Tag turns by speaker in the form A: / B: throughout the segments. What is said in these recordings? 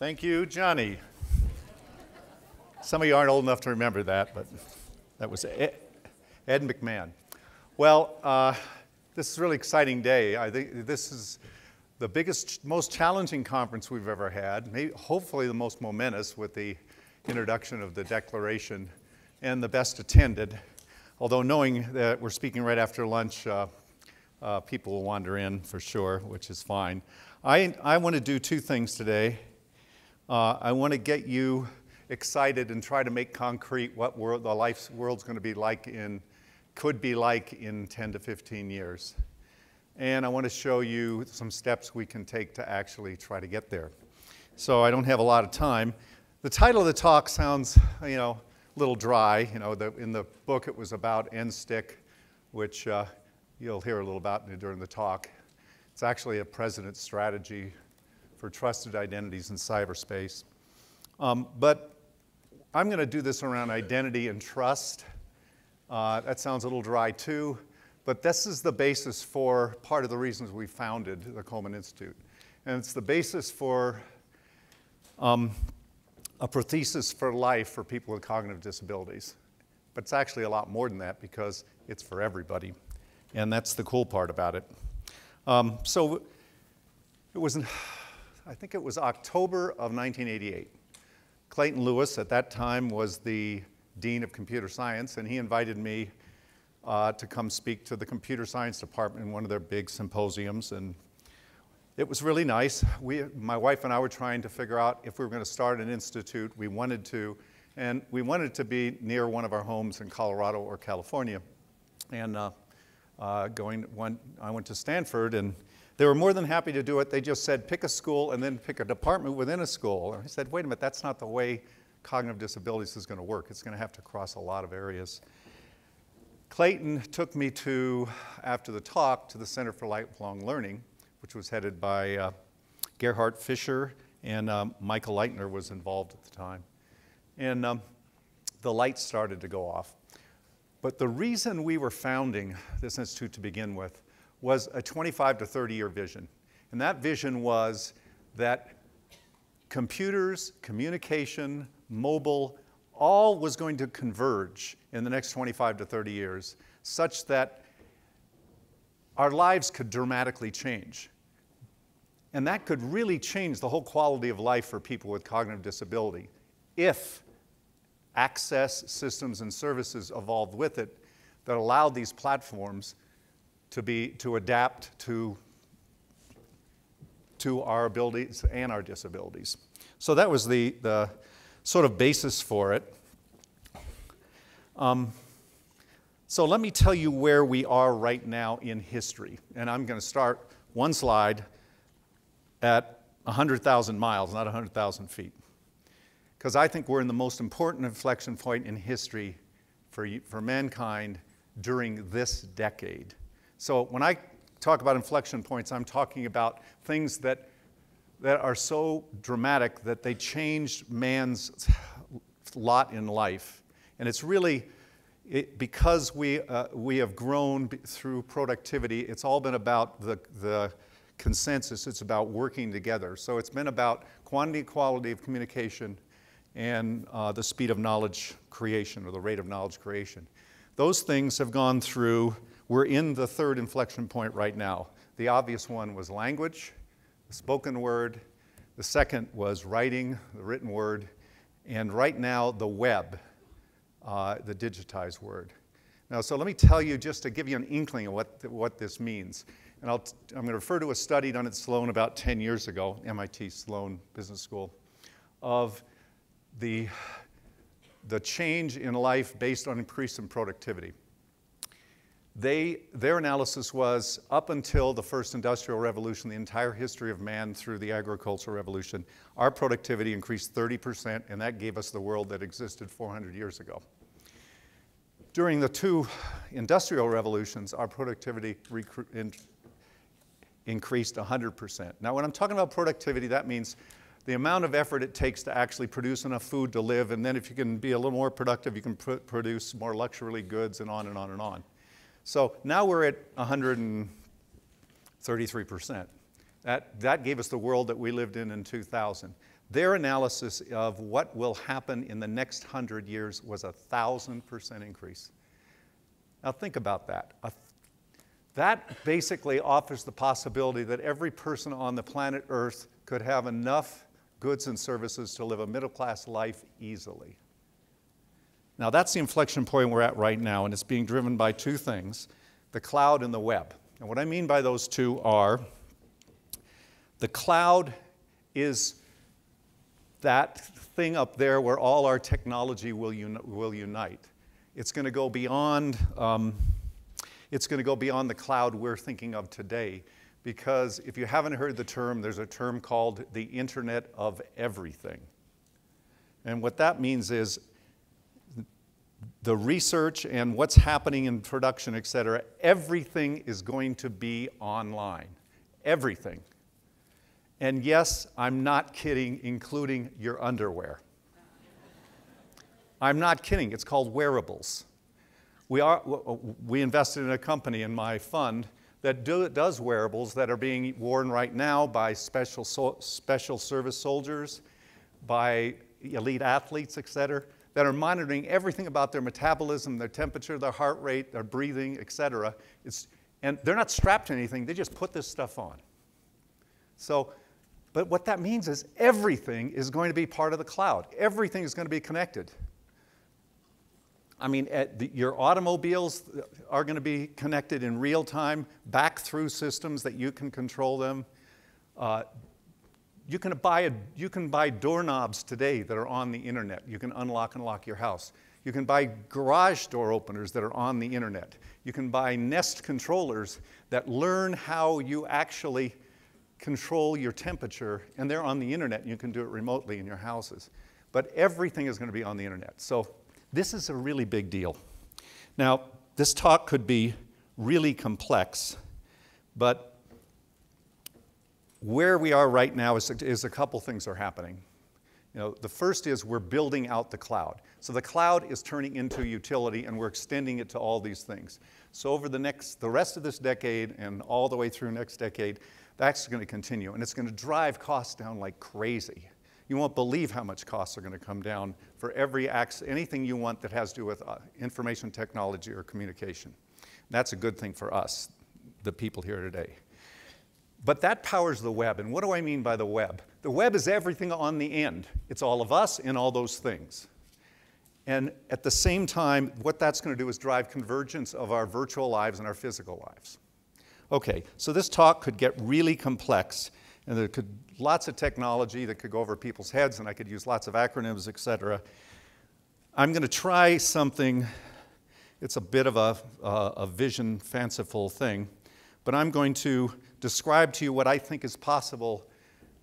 A: Thank you, Johnny. Some of you aren't old enough to remember that, but that was Ed McMahon. Well, this is a really exciting day. I think this is the biggest, most challenging conference we've ever had, maybe, hopefully the most momentous with the introduction of the Declaration, and the best attended. Although knowing that we're speaking right after lunch, people will wander in for sure, which is fine. I want to do two things today. I want to get you excited and try to make concrete what the world's going to be like could be like in 10 to 15 years. And I want to show you some steps we can take to actually try to get there. So I don't have a lot of time. The title of the talk sounds, a little dry. In the book it was about NSTIC, which you'll hear a little about during the talk. It's actually a president's strategy for trusted identities in cyberspace. But I'm going to do this around identity and trust. That sounds a little dry too, but this is the basis for part of the reasons we founded the Coleman Institute. And it's the basis for a prothesis for life for people with cognitive disabilities. But it's actually a lot more than that because it's for everybody. And that's the cool part about it. So it was, I think it was October of 1988. Clayton Lewis at that time was the Dean of Computer Science, and he invited me to come speak to the Computer Science Department in one of their big symposiums. And it was really nice. My wife and I were trying to figure out if we were going to start an institute. We wanted to, and we wanted to be near one of our homes in Colorado or California. And I went to Stanford, and they were more than happy to do it. They just said, pick a school and then pick a department within a school. And I said, wait a minute, that's not the way cognitive disabilities is going to work. It's going to have to cross a lot of areas. Clayton took me after the talk, to the Center for Lifelong Learning, which was headed by Gerhard Fischer, and Michael Leitner was involved at the time. And the lights started to go off. But the reason we were founding this institute to begin with was a 25 to 30-year vision. And that vision was that computers, communication, mobile, all was going to converge in the next 25 to 30 years, such that our lives could dramatically change. And that could really change the whole quality of life for people with cognitive disability if access, systems, and services evolved with it that allowed these platforms to adapt to our abilities and our disabilities. So that was the sort of basis for it. So let me tell you where we are right now in history. And I'm going to start one slide at 100,000 miles, not 100,000 feet. Because I think we're in the most important inflection point in history for mankind during this decade. So when I talk about inflection points, I'm talking about things that are so dramatic that they changed man's lot in life. And it's really, because we have grown through productivity, it's all been about the consensus. It's about working together. So it's been about quantity, quality of communication, and the speed of knowledge creation, or the rate of knowledge creation. Those things have gone through. We're in the third inflection point right now. The obvious one was language, the spoken word. The second was writing, the written word. And right now, the web, the digitized word. Now, so let me tell you, just to give you an inkling of what this means. And I'm going to refer to a study done at Sloan about 10 years ago, MIT Sloan Business School, of the change in life based on increase in productivity. Their analysis was up until the first industrial revolution, the entire history of man through the agricultural revolution, our productivity increased 30%, and that gave us the world that existed 400 years ago. During the two industrial revolutions, our productivity increased 100%. Now, when I'm talking about productivity, that means the amount of effort it takes to actually produce enough food to live, and then if you can be a little more productive, you can produce more luxury goods, and on and on and on. So now we're at 133%. That gave us the world that we lived in 2000. their analysis of what will happen in the next 100 years was a 1,000% increase. Now think about that. That basically offers the possibility that every person on the planet Earth could have enough goods and services to live a middle-class life easily. Now that's the inflection point we're at right now, and it's being driven by two things, the cloud and the web. And what I mean by those two are, the cloud is that thing up there where all our technology will unite. It's going to go beyond the cloud we're thinking of today, because if you haven't heard the term, there's a term called the Internet of Everything. And what that means is the research and what's happening in production, et cetera, everything is going to be online. Everything. And yes, I'm not kidding, including your underwear. I'm not kidding. It's called wearables. We invested in a company in my fund that does wearables that are being worn right now by special service soldiers, by elite athletes, et cetera, that are monitoring everything about their metabolism, their temperature, their heart rate, their breathing, et cetera. And they're not strapped to anything. They just put this stuff on. So, but what that means is everything is going to be part of the cloud. Everything is going to be connected. I mean, your automobiles are going to be connected in real time, back through systems that you can control them. You can buy doorknobs today that are on the internet. You can unlock and lock your house. You can buy garage door openers that are on the internet. You can buy Nest controllers that learn how you actually control your temperature, and they're on the internet, and you can do it remotely in your houses. But everything is going to be on the internet. So this is a really big deal. Now, this talk could be really complex, but where we are right now is a couple things are happening. You know, the first is we're building out the cloud. So the cloud is turning into utility, and we're extending it to all these things. So over the rest of this decade and all the way through next decade, that's going to continue, and it's going to drive costs down like crazy. You won't believe how much costs are going to come down for anything you want that has to do with information technology or communication. And that's a good thing for us, the people here today. But that powers the web, and what do I mean by the web? The web is everything on the end. It's all of us and all those things. And at the same time, what that's going to do is drive convergence of our virtual lives and our physical lives. Okay, so this talk could get really complex, and there could lots of technology that could go over people's heads, and I could use lots of acronyms, et cetera. I'm going to try something. It's a bit of a vision, fanciful thing, but I'm going to describe to you what I think is possible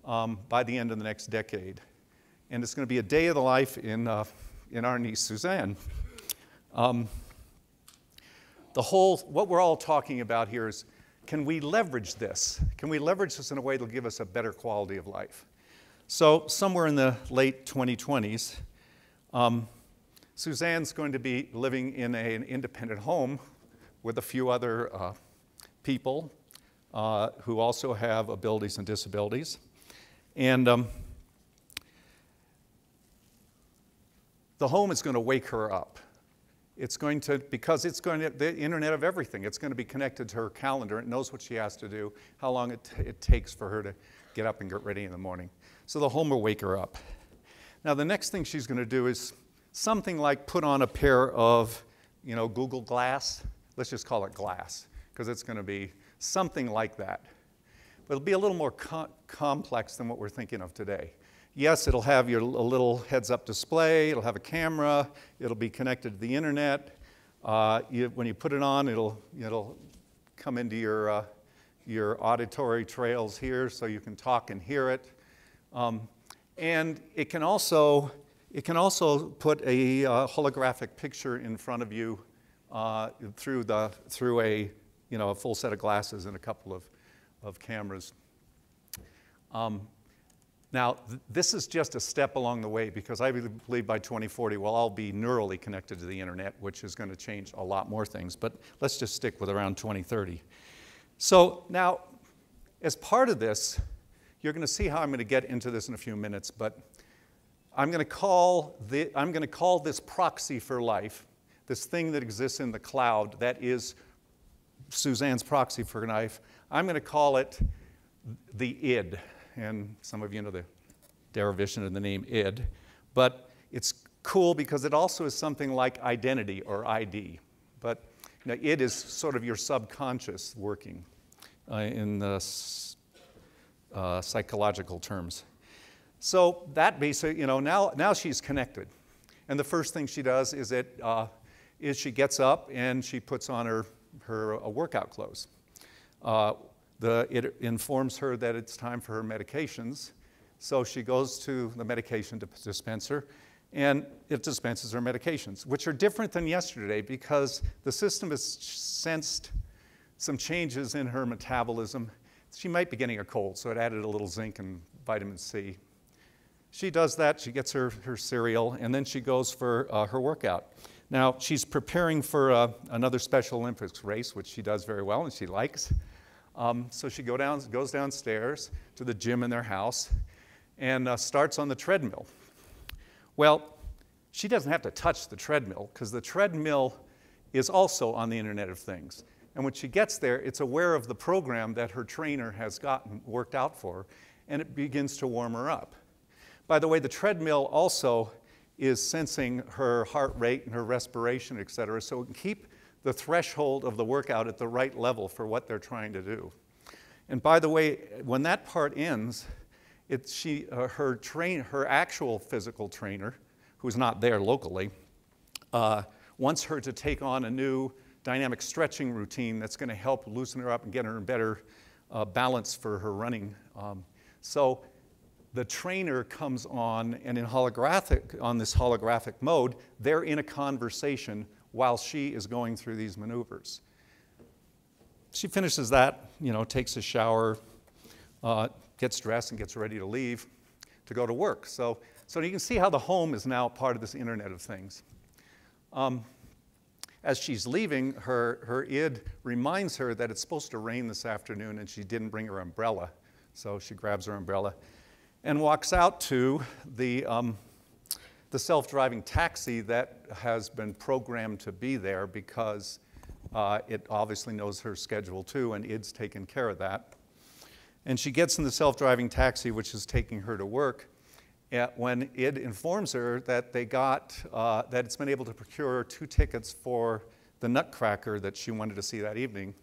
A: by the end of the next decade. And it's going to be a day of the life in our niece Suzanne. What we're all talking about here is, can we leverage this? Can we leverage this in a way that will give us a better quality of life? So somewhere in the late 2020s, Suzanne's going to be living in an independent home with a few other people who also have abilities and disabilities. And the home is going to wake her up. It's going to, because it's going to, the Internet of Everything, it's going to be connected to her calendar. It knows what she has to do, how long it takes for her to get up and get ready in the morning. So the home will wake her up. Now the next thing she's going to do is something like put on a pair of, Google Glass. Let's just call it Glass, because it's going to be something like that. But it'll be a little more complex than what we're thinking of today. Yes, it'll have a little heads-up display, it'll have a camera, it'll be connected to the internet. When you put it on, it'll come into your auditory trails here so you can talk and hear it. And it can also put a holographic picture in front of you through a full set of glasses and a couple of cameras. Now, this is just a step along the way, because I believe by 2040 we'll all be neurally connected to the internet, which is going to change a lot more things. But let's just stick with around 2030. So now, as part of this, You're going to see how I'm going to get into this in a few minutes, but I'm going to call this proxy for life, this thing that exists in the cloud that is Suzanne's proxy for life. I'm going to call it the id, and some of you know the derivation of the name id, but it's cool because it also is something like identity or ID. But you know, id is sort of your subconscious working in the psychological terms. So that basically, you know, now she's connected. And the first thing she does is she gets up and she puts on her workout clothes. It informs her that it's time for her medications. So she goes to the medication dispenser and it dispenses her medications, which are different than yesterday because the system has sensed some changes in her metabolism. She might be getting a cold, so it added a little zinc and vitamin C. She does that, she gets her cereal, and then she goes for her workout. Now, she's preparing for another Special Olympics race, which she does very well and she likes. So she goes downstairs to the gym in their house and starts on the treadmill. Well, she doesn't have to touch the treadmill because the treadmill is also on the Internet of Things. And when she gets there, it's aware of the program that her trainer has worked out for her, and it begins to warm her up. By the way, the treadmill also is sensing her heart rate and her respiration, et cetera, so it can keep the threshold of the workout at the right level for what they're trying to do. And by the way, when that part ends, her actual physical trainer, who's not there locally, wants her to take on a new dynamic stretching routine that's going to help loosen her up and get her in better balance for her running. So the trainer comes on, and on this holographic mode, they're in a conversation while she is going through these maneuvers. She finishes that, you know, takes a shower, gets dressed, and gets ready to leave to go to work. So you can see how the home is now part of this Internet of Things. As she's leaving, her id reminds her that it's supposed to rain this afternoon and she didn't bring her umbrella. So she grabs her umbrella and walks out to the self-driving taxi that has been programmed to be there because it obviously knows her schedule too, and id's taken care of that. And she gets in the self-driving taxi, which is taking her to work, when id informs her that that it's been able to procure 2 tickets for the Nutcracker that she wanted to see that evening.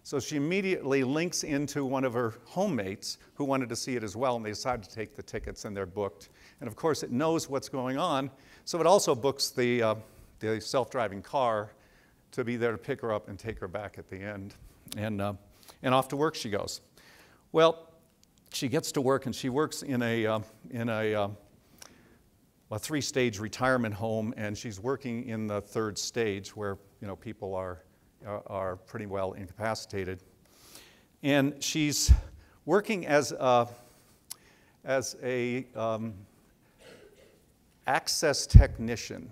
A: So she immediately links into one of her homemates who wanted to see it as well, and they decide to take the tickets, and they're booked. And of course, it knows what's going on, so it also books the self-driving car to be there to pick her up and take her back at the end. And off to work she goes. Well, she gets to work, and she works in a 3-stage retirement home, and she's working in the 3rd stage where, you know, people are pretty well incapacitated. And she's working as a access technician.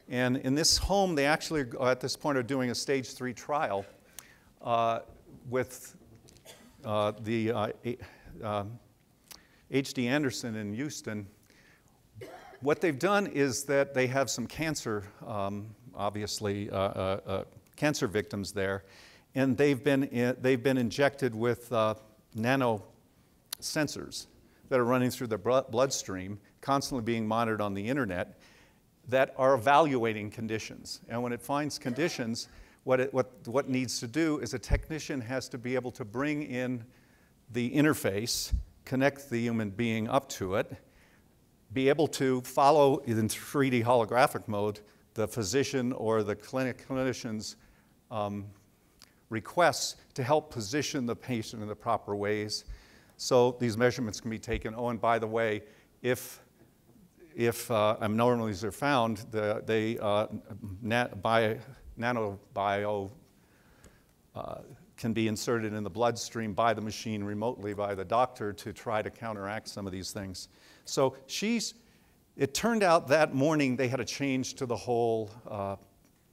A: And in this home, they actually, at this point, are doing a stage 3 trial with the H.D. Anderson in Houston. What they've done is that they have some cancer, obviously, cancer victims there, and they've been injected with nano sensors that are running through their bloodstream, constantly being monitored on the internet, that are evaluating conditions. And when it finds conditions, what needs to do is a technician has to be able to bring in the interface, connect the human being up to it, be able to follow in 3D holographic mode the physician or the clinician's requests to help position the patient in the proper ways. So these measurements can be taken. Oh, and by the way, if abnormalities are found, nanobio can be inserted in the bloodstream by the machine remotely by the doctor to try to counteract some of these things. So it turned out that morning they had a change to the whole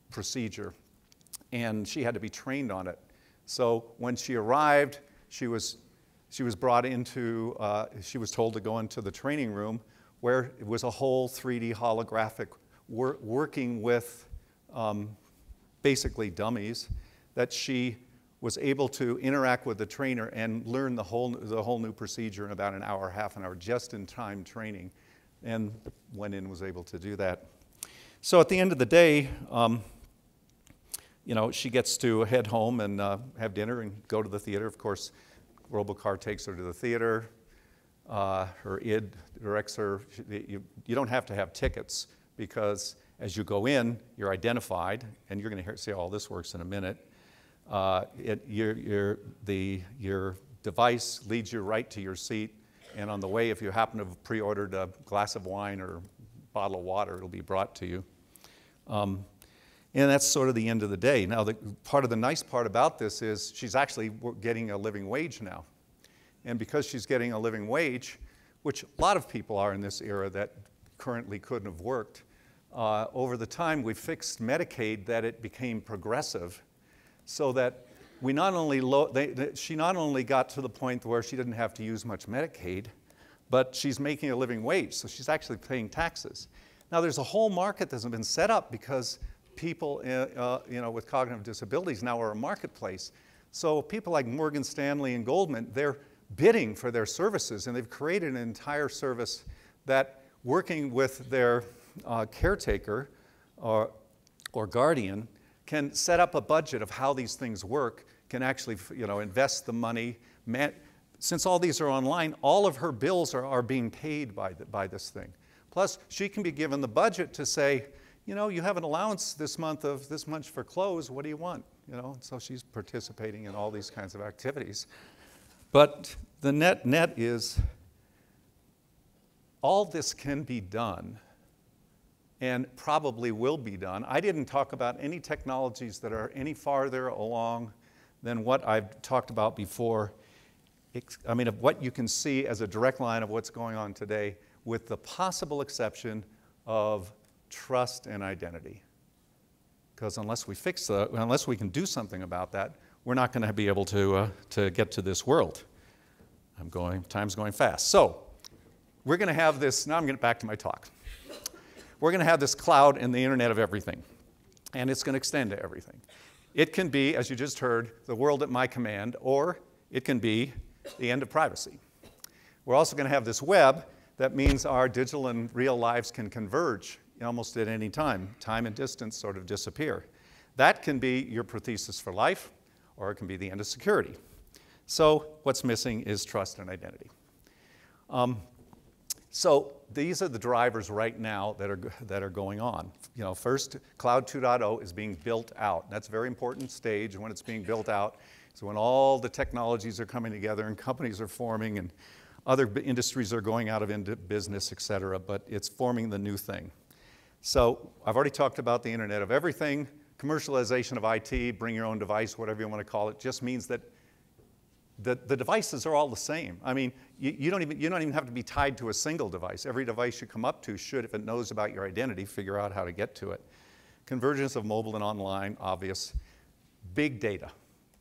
A: procedure, and she had to be trained on it. So when she arrived, she she was brought into, she was told to go into the training room where it was a whole 3D holographic working with basically dummies that she was able to interact with the trainer and learn the whole new procedure in about an hour, half an hour, just in time training, and went in and was able to do that. So at the end of the day, you know, she gets to head home and have dinner and go to the theater. Of course, Robocar takes her to the theater. Her id directs her. You don't have to have tickets because as you go in, you're identified, and you're going to see how all this works in a minute. Your device leads you right to your seat, and on the way, if you happen to have pre-ordered a glass of wine or bottle of water, it'll be brought to you. And that's sort of the end of the day. Now, the nice part about this is she's actually getting a living wage now. And because she's getting a living wage, which a lot of people are in this era that currently couldn't have worked, over the time we fixed Medicaid that it became progressive so that we not only she not only got to the point where she didn't have to use much Medicaid, but she's making a living wage, so she's actually paying taxes. Now there's a whole market that's been set up because people you know, with cognitive disabilities now are a marketplace. So people like Morgan Stanley and Goldman, they're bidding for their services, and they've created an entire service that, working with their caretaker or guardian, can set up a budget of how these things work, can actually, you know, invest the money. Since all these are online, all of her bills are being paid by this thing. Plus, she can be given the budget to say, you know, you have an allowance this month of this much for clothes, what do you want? You know, so she's participating in all these kinds of activities. But the net is, all this can be done and probably will be done. I didn't talk about any technologies that are any farther along than what I've talked about before. I mean, of what you can see as a direct line of what's going on today, with the possible exception of trust and identity. Because unless we unless we can do something about that, we're not going to be able to get to this world. Time's going fast. So we're going to have this, now I'm getting back to my talk. We're going to have this cloud and the Internet of everything, and it's going to extend to everything. It can be, as you just heard, the world at my command, or it can be the end of privacy. We're also going to have this web that means our digital and real lives can converge almost at any time. Time and distance sort of disappear. That can be your prothesis for life, or it can be the end of security. So what's missing is trust and identity. So these are the drivers right now that are going on. You know, first, Cloud 2.0 is being built out. That's a very important stage. When it's being built out, so when all the technologies are coming together and companies are forming and other industries are going out of business, et cetera, but it's forming the new thing. So I've already talked about the Internet of everything. Commercialization of IT, bring your own device, whatever you want to call it, just means that the devices are all the same. I mean, you don't even have to be tied to a single device. Every device you come up to should, if it knows about your identity, figure out how to get to it. Convergence of mobile and online, obvious. Big data.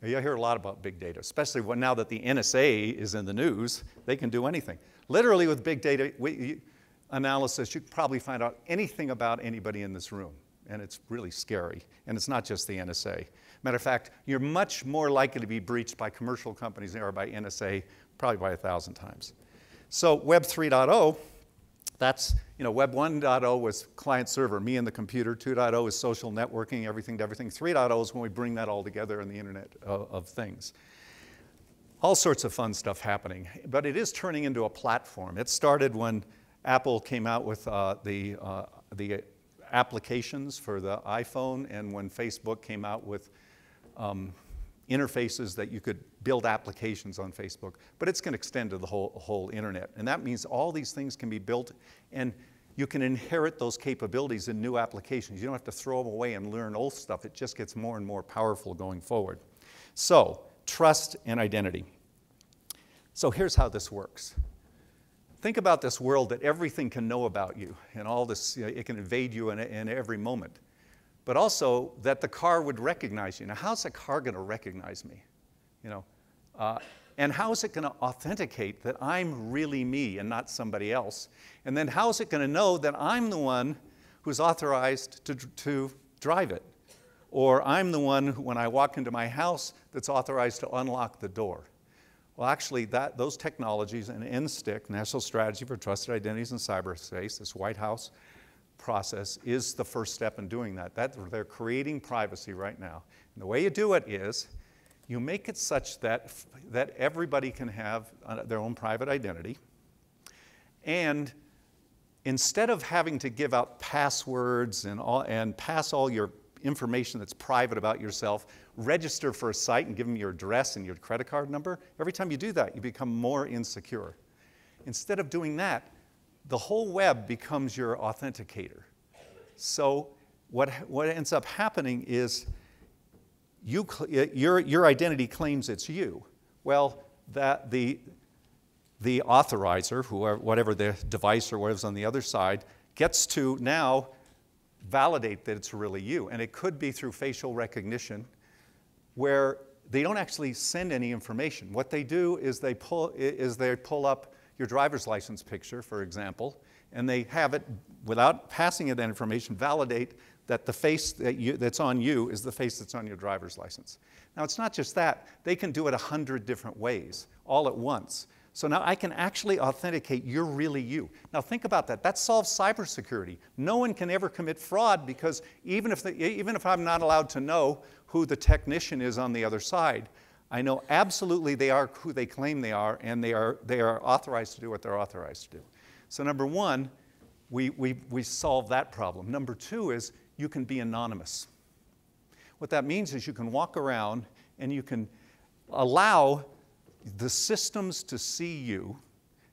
A: You hear a lot about big data, especially now that the NSA is in the news. They can do anything. Literally with big data analysis, you can probably find out anything about anybody in this room. And it's really scary. And it's not just the NSA. Matter of fact, you're much more likely to be breached by commercial companies than you are by NSA, probably by 1,000 times. So Web 3.0, that's, you know, Web 1.0 was client server, me and the computer. 2.0 is social networking, everything to everything. 3.0 is when we bring that all together in the Internet of Things. All sorts of fun stuff happening, but it is turning into a platform. It started when Apple came out with the applications for the iPhone, and when Facebook came out with interfaces that you could build applications on Facebook. But it's going to extend to the whole Internet. And that means all these things can be built, and you can inherit those capabilities in new applications. You don't have to throw them away and learn old stuff. It just gets more and more powerful going forward. So, trust and identity. So here's how this works. Think about this world that everything can know about you, and all this, it can invade you in every moment. But also that the car would recognize you. Now, how's a car going to recognize me? You know, And how is it going to authenticate that I'm really me and not somebody else? And then how is it going to know that I'm the one who's authorized to drive it? Or I'm the one, who, when I walk into my house, that's authorized to unlock the door? Well, actually, those technologies and NSTIC, National Strategy for Trusted Identities in Cyberspace, this White House process, is the first step in doing that. They're creating privacy right now. And the way you do it is you make it such that everybody can have their own private identity. And instead of having to give out passwords and pass all your information that's private about yourself, register for a site and give them your address and your credit card number, every time you do that, you become more insecure. Instead of doing that, the whole web becomes your authenticator. So what ends up happening is your identity claims it's you. Well, the authorizer, whatever the device or whatever's on the other side, gets to now validate that it's really you. And it could be through facial recognition, where they don't actually send any information. What they do is they pull up your driver's license picture, for example, and they have it, without passing it that information, validate that the face that's on you is the face that's on your driver's license. Now, it's not just that. They can do it 100 different ways, all at once. So now I can actually authenticate you're really you. Now think about that. That solves cybersecurity. No one can ever commit fraud, because even if I'm not allowed to know who the technician is on the other side, I know absolutely they are who they claim they are, and they are authorized to do what they're authorized to do. So number one, we solve that problem. Number two is you can be anonymous. What that means is you can walk around and you can allow the systems to see you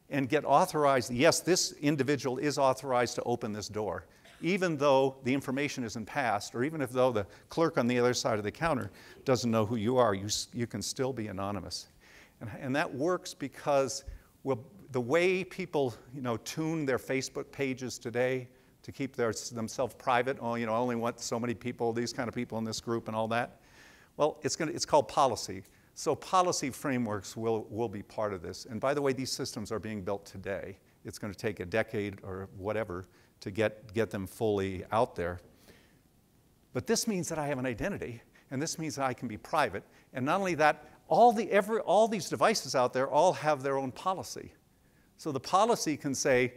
A: and get authorized. Yes, this individual is authorized to open this door, even though the information isn't passed, or even if though the clerk on the other side of the counter doesn't know who you are, you can still be anonymous. And that works because, well, the way people tune their Facebook pages today to keep themselves private, I only want so many people, these kind of people in this group and all that, well, it's called policy. So policy frameworks will be part of this. And by the way, these systems are being built today. It's going to take a decade or whatever to get them fully out there. But this means that I have an identity, and this means that I can be private. And not only that, all these devices out there all have their own policy. So the policy can say,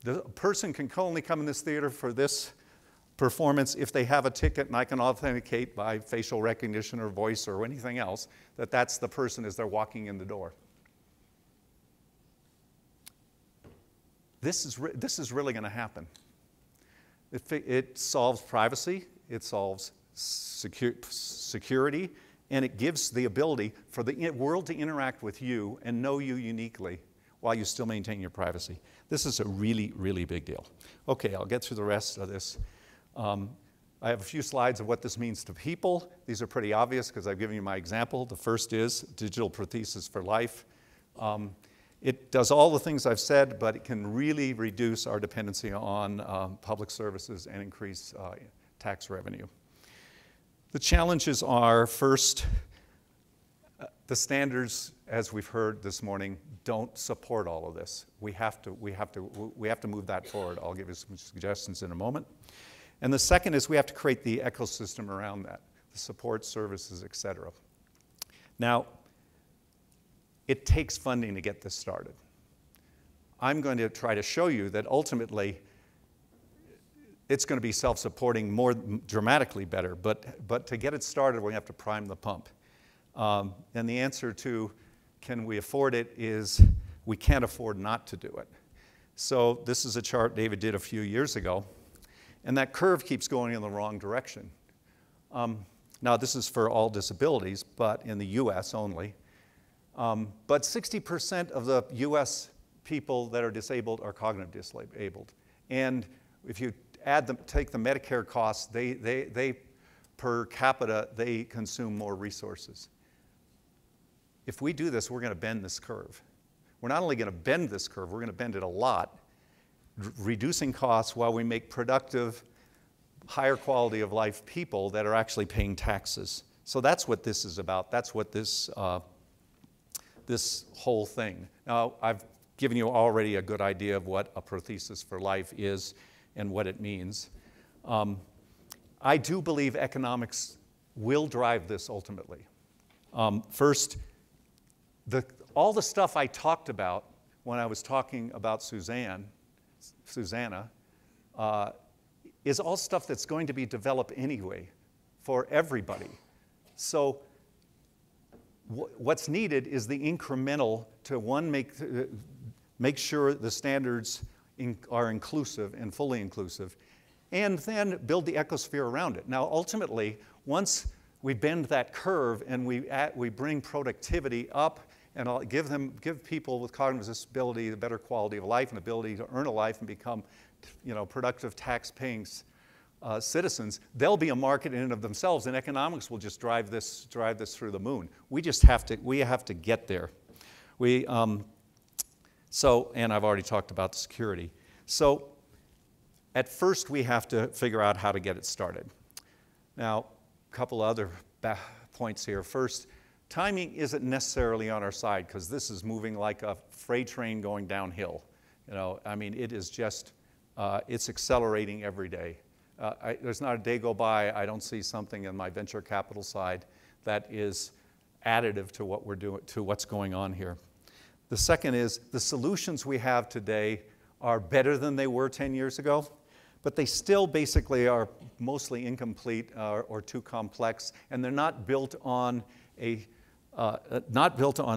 A: the person can only come in this theater for this performance if they have a ticket, and I can authenticate by facial recognition or voice or anything else that that's the person as they're walking in the door. This is really going to happen. It solves privacy, it solves security, and it gives the ability for the world to interact with you and know you uniquely while you still maintain your privacy. This is a really, really big deal. Okay, I'll get through the rest of this. I have a few slides of what this means to people. These are pretty obvious because I've given you my example. The first is digital prosthesis for life. It does all the things I've said, but it can really reduce our dependency on public services and increase tax revenue. The challenges are, first, the standards, as we've heard this morning, don't support all of this. We have to move that forward. I'll give you some suggestions in a moment. And the second is we have to create the ecosystem around that, the support services, et cetera. Now, it takes funding to get this started. I'm going to try to show you that ultimately it's going to be self-supporting more dramatically better, but to get it started, we have to prime the pump. And the answer to can we afford it is we can't afford not to do it. So this is a chart David did a few years ago. And that curve keeps going in the wrong direction. Now, this is for all disabilities, but in the US only. But 60% of the US people that are disabled are cognitive disabled. And if you take the Medicare costs, they per capita, they consume more resources. If we do this, we're going to bend this curve. We're not only going to bend this curve, we're going to bend it a lot, reducing costs while we make productive, higher quality of life people that are actually paying taxes. So that's what this is about. That's what this this whole thing. Now, I've given you already a good idea of what a prothesis for life is and what it means. I do believe economics will drive this ultimately. First, all the stuff I talked about when I was talking about Susanna, is all stuff that's going to be developed anyway for everybody. So what's needed is the incremental to, one, make sure the standards are inclusive and fully inclusive, and then build the ecosphere around it. Now, ultimately, once we bend that curve and we bring productivity up and give people with cognitive disability a better quality of life and ability to earn a life and become, productive tax-paying citizens, they'll be a market in and of themselves, and economics will just drive this through the moon. We have to get there. And I've already talked about the security. So at first we have to figure out how to get it started. Now, a couple other points here. First, timing isn't necessarily on our side because this is moving like a freight train going downhill. It is just, it's accelerating every day. There's not a day go by I don't see something in my venture capital side that is additive to what we're doing, to what's going on here. The second is the solutions we have today are better than they were 10 years ago, but they still basically are mostly incomplete or too complex, and they're not built on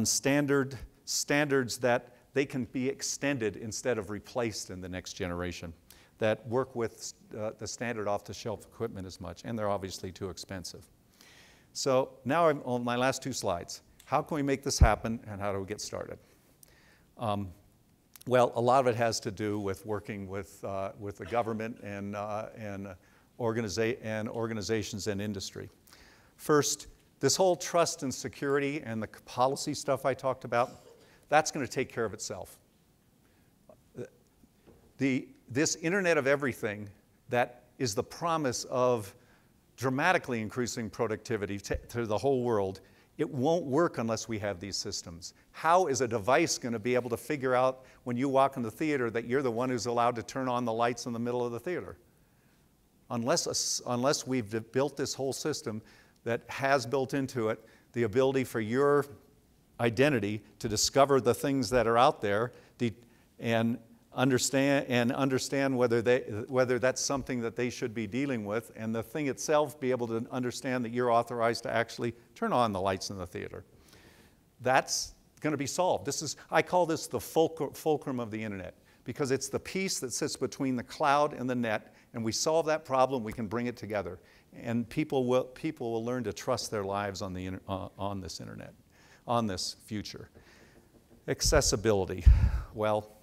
A: standards that they can be extended instead of replaced in the next generation, that work with the standard off-the-shelf equipment as much, and they're obviously too expensive. So now I'm on my last two slides. How can we make this happen, and how do we get started? Well, a lot of it has to do with working with the government and organizations and industry. First, this whole trust and security and the policy stuff I talked about, that's going to take care of itself. This Internet of Everything that is the promise of dramatically increasing productivity to the whole world, it won't work unless we have these systems. How is a device going to be able to figure out when you walk in the theater that you're the one who's allowed to turn on the lights in the middle of the theater? Unless we've built this whole system that has built into it the ability for your identity to discover the things that are out there and understand whether that's something that they should be dealing with, and the thing itself be able to understand that you're authorized to actually turn on the lights in the theater. That's going to be solved. I call this the fulcrum of the internet, because it's the piece that sits between the cloud and the net, and we solve that problem, we can bring it together. And people will learn to trust their lives on this internet, on this future. Accessibility. Well,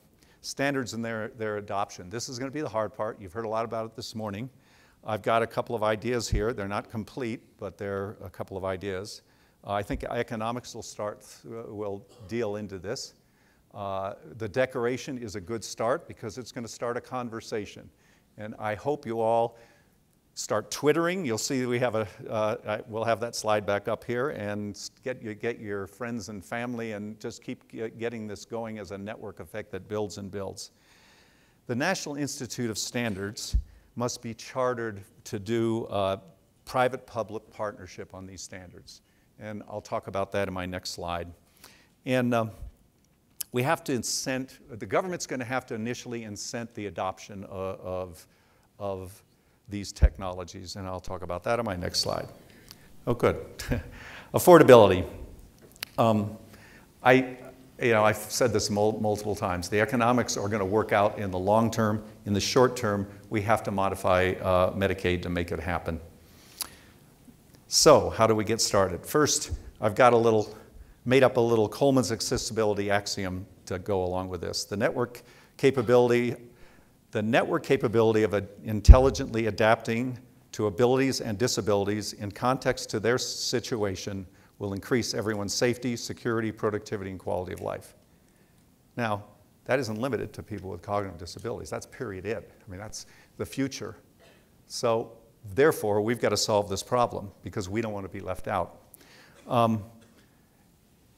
A: standards and their adoption. This is going to be the hard part. You've heard a lot about it this morning. I've got a couple of ideas here. They're not complete, but they're a couple of ideas. I think economics will deal into this. The decoration is a good start because it's going to start a conversation. And I hope you all start twittering. You'll see we have we'll have that slide back up here, and get your friends and family and just keep getting this going as a network effect that builds and builds. The National Institute of Standards must be chartered to do private-public partnership on these standards. And I'll talk about that in my next slide. And we have to incent, the government's going to have to initially incent the adoption of these technologies, and I'll talk about that on my next slide. Oh, good. Affordability. I've said this multiple times. The economics are going to work out in the long term. In the short term, we have to modify Medicaid to make it happen. So, how do we get started? First, I've got made up a little Coleman's accessibility axiom to go along with this. The network capability of intelligently adapting to abilities and disabilities in context to their situation will increase everyone's safety, security, productivity, and quality of life. Now, that isn't limited to people with cognitive disabilities. That's period it. That's the future. So, therefore, we've got to solve this problem because we don't want to be left out.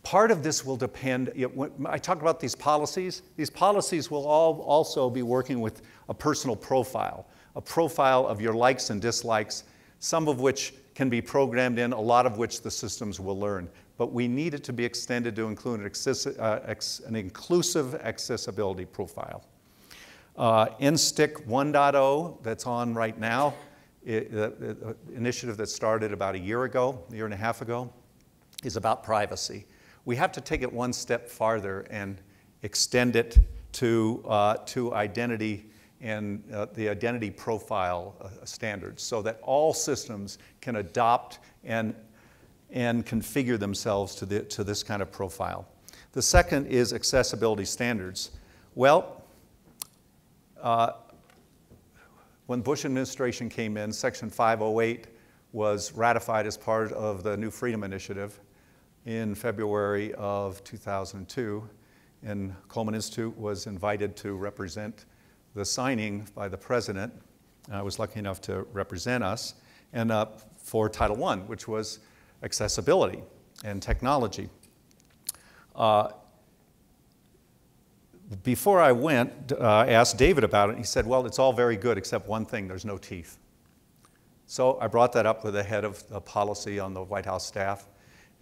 A: Part of this will depend, when I talk about these policies will all also be working with a personal profile, a profile of your likes and dislikes, some of which can be programmed in, a lot of which the systems will learn. But we need it to be extended to include an inclusive accessibility profile. NSTIC 1.0 that's on right now, the initiative that started about a year and a half ago, is about privacy. We have to take it one step farther and extend it to identity and the identity profile standards so that all systems can adopt and configure themselves to this kind of profile. The second is accessibility standards. Well, when Bush administration came in, Section 508 was ratified as part of the New Freedom Initiative in February of 2002, and Coleman Institute was invited to represent the signing by the president. I was lucky enough to represent us, and for Title I, which was accessibility and technology. Before I went, I asked David about it, and he said, well, it's all very good except one thing, there's no teeth. So I brought that up with the head of the policy on the White House staff,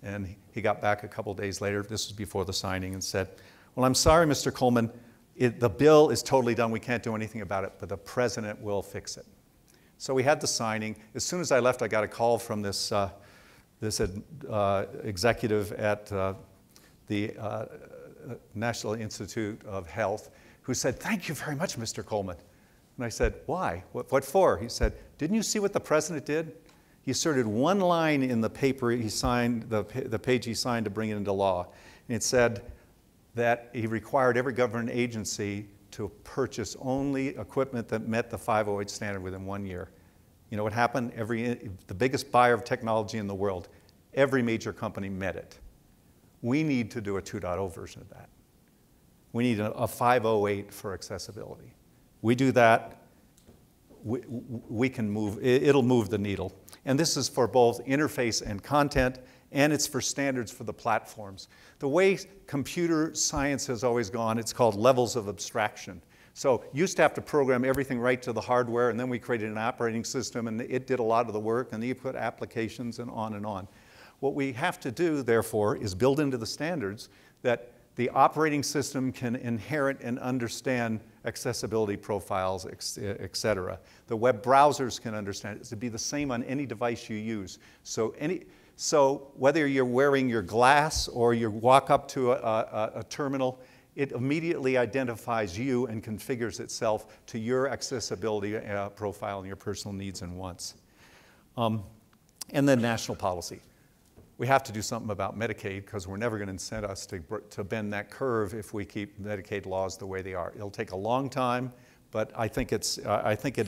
A: and he got back a couple days later, this was before the signing, and said, well, I'm sorry, Mr. Coleman, the bill is totally done, we can't do anything about it, but the president will fix it. So we had the signing. As soon as I left, I got a call from this executive at the National Institute of Health who said, thank you very much, Mr. Coleman. And I said, why? What for? He said, didn't you see what the president did? He inserted one line in the paper he signed, the page he signed to bring it into law. And it said that he required every government agency to purchase only equipment that met the 508 standard within 1 year. You know what happened? The biggest buyer of technology in the world, every major company met it. We need to do a 2.0 version of that. We need a 508 for accessibility. We do that, we can move, it'll move the needle. And this is for both interface and content, and it's for standards for the platforms. The way computer science has always gone, it's called levels of abstraction. So you used to have to program everything right to the hardware, and then we created an operating system, and it did a lot of the work, and then you put applications and on and on. What we have to do, therefore, is build into the standards that the operating system can inherit and understand accessibility profiles, et cetera. The web browsers can understand it. It should be the same on any device you use. So whether you're wearing your glass or you walk up to a terminal, it immediately identifies you and configures itself to your accessibility profile and your personal needs and wants. And then national policy. We have to do something about Medicaid because we're never going to incent us to bend that curve if we keep Medicaid laws the way they are. It'll take a long time, but I think it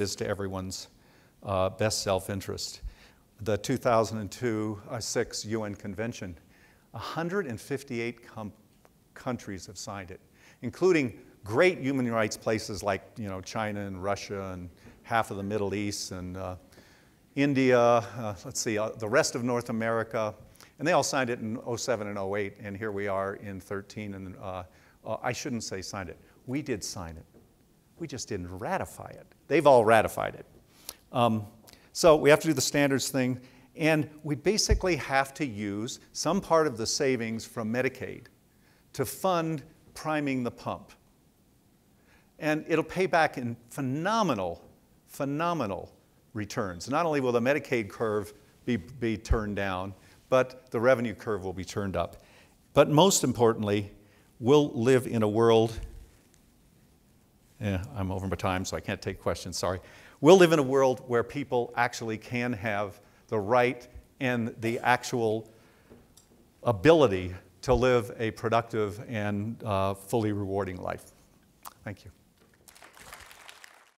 A: is to everyone's best self-interest. The 2006 UN Convention, 158 countries have signed it, including great human rights places like China and Russia and half of the Middle East and India, let's see, the rest of North America. And they all signed it in 07 and 08, and here we are in 13. And I shouldn't say signed it. We did sign it. We just didn't ratify it. They've all ratified it. So we have to do the standards thing, and we basically have to use some part of the savings from Medicaid to fund priming the pump. And it'll pay back in phenomenal, phenomenal returns. Not only will the Medicaid curve be turned down, but the revenue curve will be turned up. But most importantly, we'll live in a world, I'm over my time, so I can't take questions, sorry. We'll live in a world where people actually can have the right and the actual ability to live a productive and fully rewarding life. Thank you.